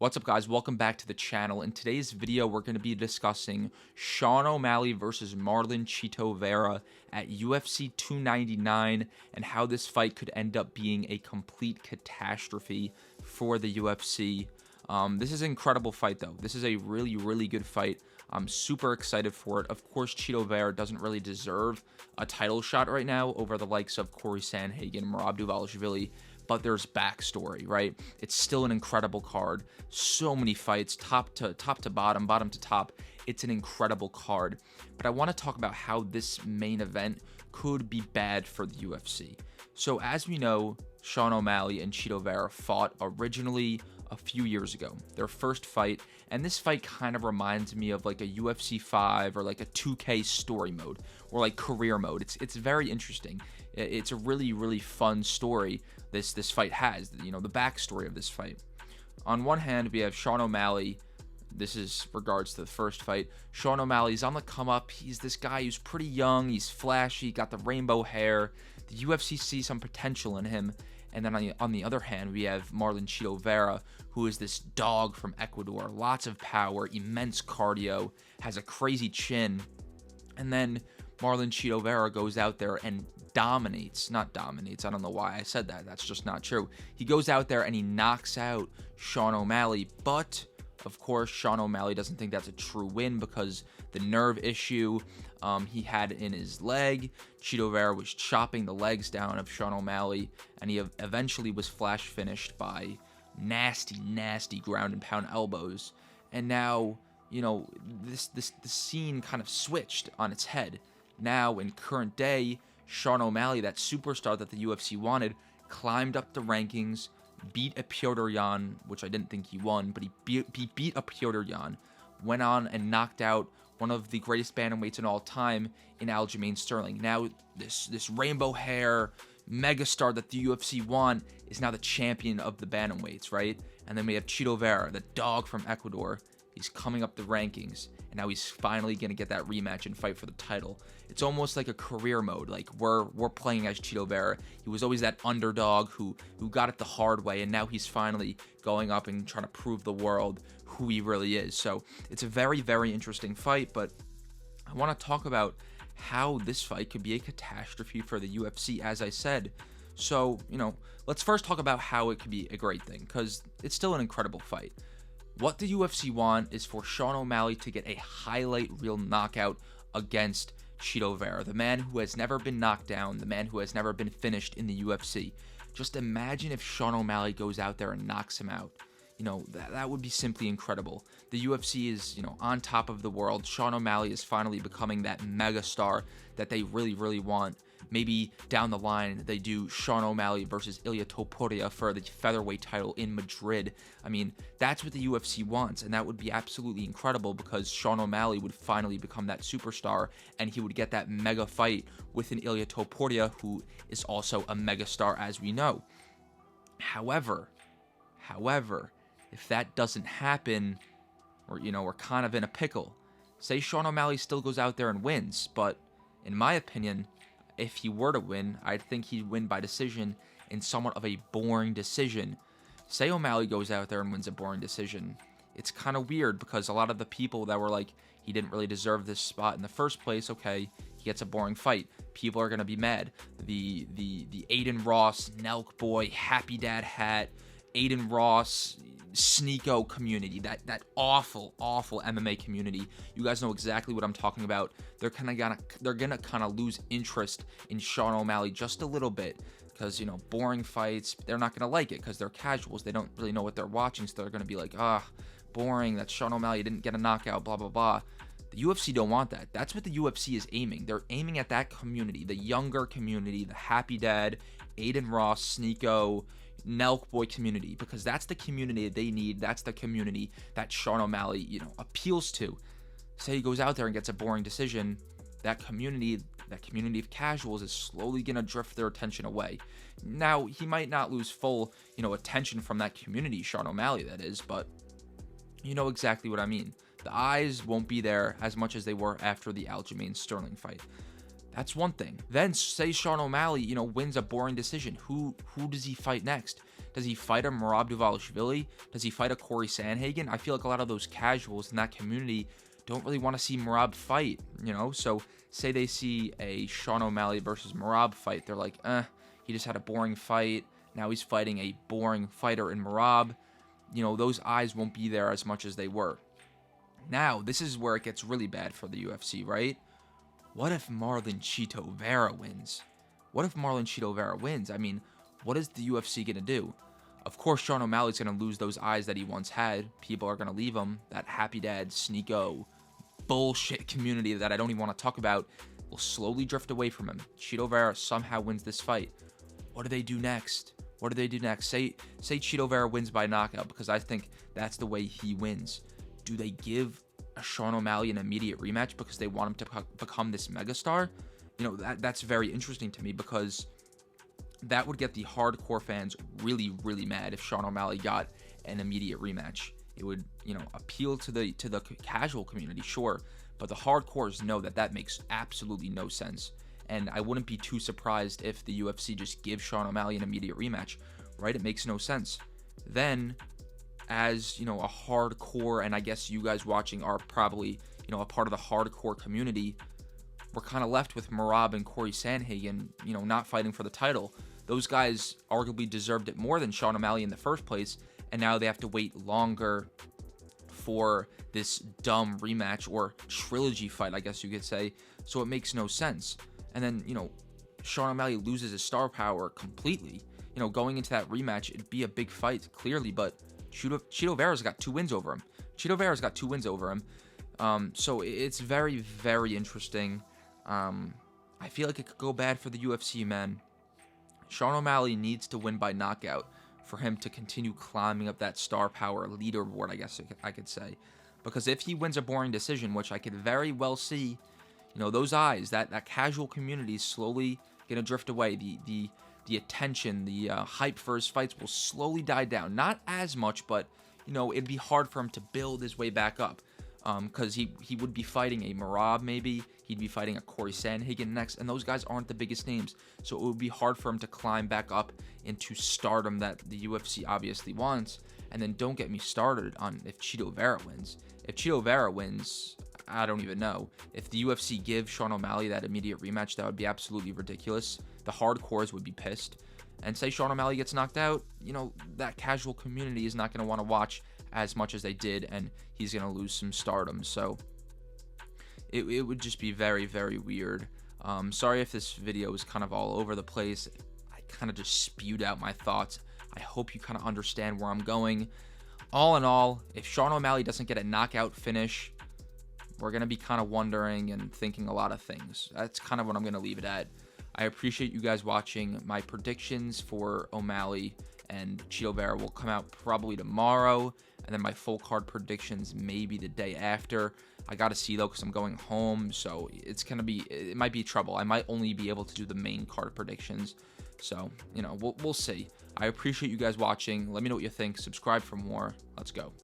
What's up, guys? Welcome back to the channel. In today's video, we're going to be discussing Sean O'Malley versus Marlon Chito Vera at UFC 299 and how this fight could end up being a complete catastrophe for the UFC. This is an incredible fight, though. This is a really good fight. I'm super excited for it. Of course, Chito Vera doesn't really deserve a title shot right now over the likes of Corey Sandhagen, Merab Dvalishvili, but there's backstory, right? It's still an incredible card. So many fights, top to bottom, bottom to top. It's an incredible card. But I want to talk about how this main event could be bad for the UFC. So as we know, Sean O'Malley and Chito Vera fought originally a few years ago, their first fight, and this fight kind of reminds me of like a UFC 5 or like a 2K story mode or like career mode. It's very interesting. It's a really fun story this fight has, you know, the backstory of this fight. On one hand, we have Sean O'Malley. This is regards to the first fight. Sean O'Malley's on the come up. He's this guy who's pretty young, he's flashy, got the rainbow hair. The UFC sees some potential in him. And then on the other hand, we have Marlon Chito Vera, who is this dog from Ecuador. Lots of power, immense cardio, has a crazy chin. And then Marlon Chito Vera goes out there and not dominates. I don't know why I said that. That's just not true. He goes out there and he knocks out Sean O'Malley. But, of course, Sean O'Malley doesn't think that's a true win because the nerve issue he had in his leg. Chito Vera was chopping the legs down of Sean O'Malley, and he eventually was flash finished by nasty ground and pound elbows. And now, you know, the scene kind of switched on its head. Now, in current day, Sean O'Malley, that superstar that the UFC wanted, climbed up the rankings, beat a Piotr Jan, which I didn't think he won, but he beat a Piotr Jan, went on and knocked out one of the greatest bantamweights in all time in Aljamain Sterling. Now, this rainbow hair megastar that the UFC want is now the champion of the bantamweights, right? And then we have Chito Vera, the dog from Ecuador. He's coming up the rankings, and now he's finally going to get that rematch and fight for the title. It's almost like a career mode. Like, we're playing as Chito Vera. He was always that underdog who got it the hard way, and now he's finally going up and trying to prove the world who he really is. So it's a very interesting fight, but I want to talk about how this fight could be a catastrophe for the UFC, as I said. So, you know, let's first talk about how it could be a great thing, because it's still an incredible fight. What the UFC want is for Sean O'Malley to get a highlight reel knockout against Chito Vera, the man who has never been knocked down, the man who has never been finished in the UFC. Just imagine if Sean O'Malley goes out there and knocks him out. You know, that would be simply incredible. The UFC is, you know, on top of the world. Sean O'Malley is finally becoming that mega star that they really want. Maybe down the line, they do Sean O'Malley versus Ilia Topuria for the featherweight title in Madrid. I mean, that's what the UFC wants, and that would be absolutely incredible because Sean O'Malley would finally become that superstar, and he would get that mega fight with an Ilia Topuria, who is also a mega star, as we know. However, if that doesn't happen, we're kind of in a pickle. Say Sean O'Malley still goes out there and wins, but in my opinion, if he were to win, I'd think he'd win by decision in somewhat of a boring decision. Say O'Malley goes out there and wins a boring decision. It's kind of weird because a lot of the people that were like, he didn't really deserve this spot in the first place, okay, he gets a boring fight. People are going to be mad. The Aiden Ross, Nelk Boy, Happy Dad Hat, Aiden Ross, Sneeko community, that awful MMA community. You guys know exactly what I'm talking about. They're gonna kind of lose interest in Sean O'Malley just a little bit because, you know, boring fights, they're not gonna like it because they're casuals. They don't really know what they're watching, so they're gonna be like, boring. That Sean O'Malley didn't get a knockout, blah blah. The UFC don't want that. That's what the UFC is aiming. They're aiming at that community, the younger community, the Happy Dad, Aiden Ross, Sneeko, Nelk Boy community, because that's the community that they need. That's the community that Sean O'Malley, you know, appeals to. Say he goes out there and gets a boring decision, that community of casuals is slowly gonna drift their attention away. Now, he might not lose full, you know, attention from that community, Sean O'Malley that is, but you know exactly what I mean. The eyes won't be there as much as they were after the Aljamain Sterling fight. That's one thing. Then say Sean O'Malley, you know, wins a boring decision. Who does he fight next? Does he fight a Merab Dvalishvili? Does he fight a Corey Sandhagen? I feel like a lot of those casuals in that community don't really want to see Merab fight, you know? So say they see a Sean O'Malley versus Merab fight. They're like, he just had a boring fight. Now he's fighting a boring fighter in Merab. You know, those eyes won't be there as much as they were. Now, this is where it gets really bad for the UFC, right? What if Marlon Chito Vera wins? What if Marlon Chito Vera wins? I mean, what is the UFC going to do? Of course, Sean O'Malley's going to lose those eyes that he once had. People are going to leave him. That happy dad, sneako, bullshit community that I don't even want to talk about will slowly drift away from him. Chito Vera somehow wins this fight. What do they do next? What do they do next? Say Chito Vera wins by knockout, because I think that's the way he wins. Do they give a Sean O'Malley an immediate rematch because they want him to become this megastar? You know, that's very interesting to me, because that would get the hardcore fans really, really mad if Sean O'Malley got an immediate rematch. It would, you know, appeal to the casual community, sure, but the hardcores know that makes absolutely no sense. And I wouldn't be too surprised if the UFC just gives Sean O'Malley an immediate rematch, right? It makes no sense. Then, as, you know, a hardcore, and I guess you guys watching are probably, you know, a part of the hardcore community, we're kind of left with Merab and Corey Sandhagen, you know, not fighting for the title. Those guys arguably deserved it more than Sean O'Malley in the first place, and now they have to wait longer for this dumb rematch or trilogy fight, I guess you could say. So it makes no sense. And then, you know, Sean O'Malley loses his star power completely. You know, going into that rematch, it'd be a big fight, clearly, but Chito Vera's got 2 wins over him. So it's very, very interesting. I feel like it could go bad for the UFC, man. Sean O'Malley needs to win by knockout for him to continue climbing up that star power leaderboard, I guess I could say. Because if he wins a boring decision, which I could very well see, you know, those eyes, that casual community is slowly going to drift away. The attention, the hype for his fights will slowly die down. Not as much, but, you know, it'd be hard for him to build his way back up. Because he would be fighting a Merab maybe, he'd be fighting a Corey Sandhagen next, and those guys aren't the biggest names, so it would be hard for him to climb back up into stardom that the UFC obviously wants. And then don't get me started on if Chito Vera wins. If Chito Vera wins, I don't even know. If the UFC gives Sean O'Malley that immediate rematch, that would be absolutely ridiculous. The hardcores would be pissed. And say Sean O'Malley gets knocked out, you know, that casual community is not going to want to watch as much as they did, and he's going to lose some stardom. So it would just be very, very weird. Sorry if this video is kind of all over the place. I kind of just spewed out my thoughts. I hope you kind of understand where I'm going. All in all, if Sean O'Malley doesn't get a knockout finish, we're going to be kind of wondering and thinking a lot of things. That's kind of what I'm going to leave it at. I appreciate you guys watching. My predictions for O'Malley and Chito Vera will come out probably tomorrow, and then my full card predictions maybe the day after. I gotta see though, because I'm going home, so it might be trouble. I might only be able to do the main card predictions, so, you know, we'll see. I appreciate you guys watching. Let me know what you think. Subscribe for more. Let's go.